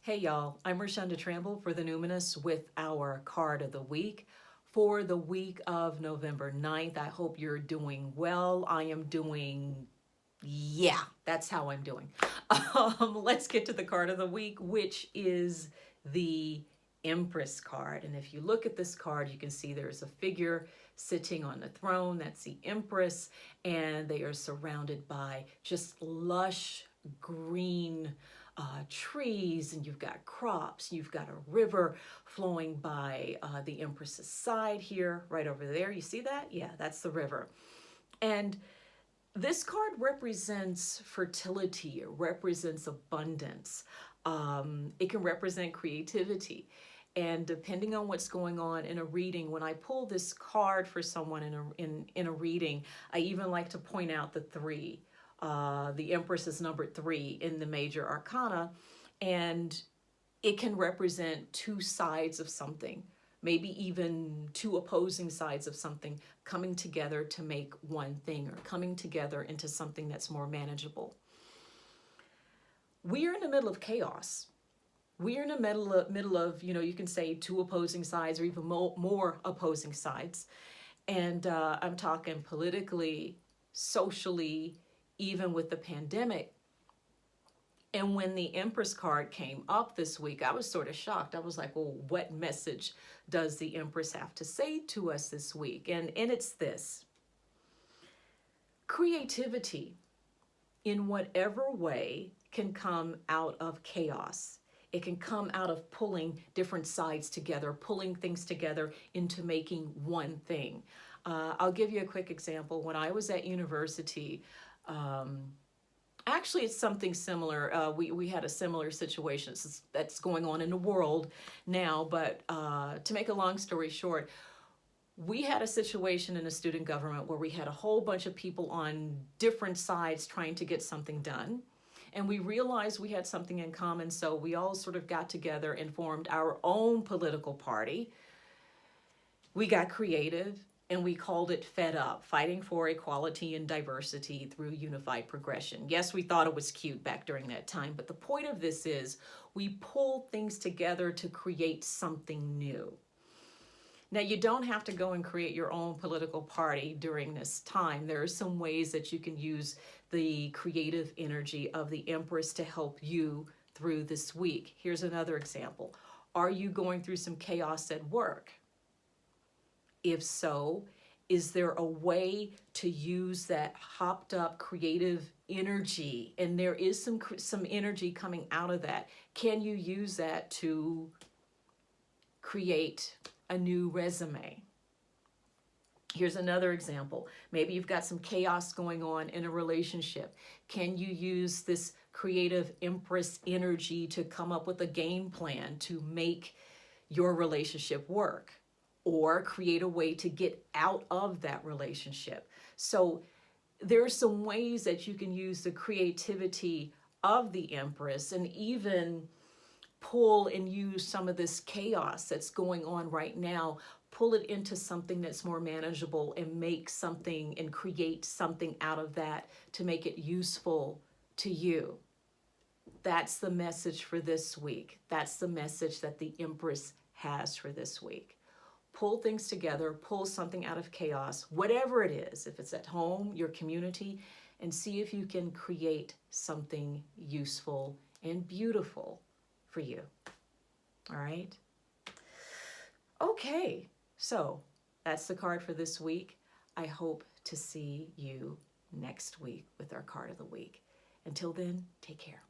Hey y'all, I'm Rashunda Tramble for the Numinous with our card of the week for the week of November 9th. I hope you're doing well. I am doing, yeah, that's how I'm doing. Let's get to the card of the week, which is the Empress card. And if you look at this card, you can see there's a figure sitting on the throne. That's the Empress, and they are surrounded by just lush green trees, and you've got crops, you've got a river flowing by the Empress's side here, right over there. You see that? Yeah, that's the river. And this card represents fertility, it represents abundance. It can represent creativity. And depending on what's going on in a reading, when I pull this card for someone in a reading, I even like to point out the three. The Empress is number 3 in the major arcana, and it can represent two sides of something, maybe even two opposing sides of something coming together to make one thing, or coming together into something that's more manageable. We are in the middle of chaos. We are in the middle of, you can say two opposing sides or even more opposing sides. And I'm talking politically, socially, even with the pandemic. And when the Empress card came up this week, I was sort of shocked. I was like, well, what message does the Empress have to say to us this week? And it's this: creativity in whatever way can come out of chaos. It can come out of pulling different sides together, pulling things together into making one thing. I'll give you a quick example. When I was at university, actually, it's something similar. We had a similar situation that's going on in the world now, but to make a long story short, we had a situation in the student government where we had a whole bunch of people on different sides trying to get something done. And we realized we had something in common, so we all sort of got together and formed our own political party. We got creative, and we called it Fed Up, Fighting for Equality and Diversity Through Unified Progression. Yes, we thought it was cute back during that time, but the point of this is we pull things together to create something new. Now, you don't have to go and create your own political party during this time. There are some ways that you can use the creative energy of the Empress to help you through this week. Here's another example. Are you going through some chaos at work? If so, is there a way to use that hopped up creative energy? And there is some energy coming out of that. Can you use that to create a new resume? Here's another example. Maybe you've got some chaos going on in a relationship. Can you use this creative Empress energy to come up with a game plan to make your relationship work, or create a way to get out of that relationship? So there are some ways that you can use the creativity of the Empress and even pull and use some of this chaos that's going on right now, pull it into something that's more manageable and make something and create something out of that to make it useful to you. That's the message for this week. That's the message that the Empress has for this week. Pull things together, pull something out of chaos, whatever it is, if it's at home, your community, and see if you can create something useful and beautiful for you. All right? Okay, so that's the card for this week. I hope to see you next week with our card of the week. Until then, take care.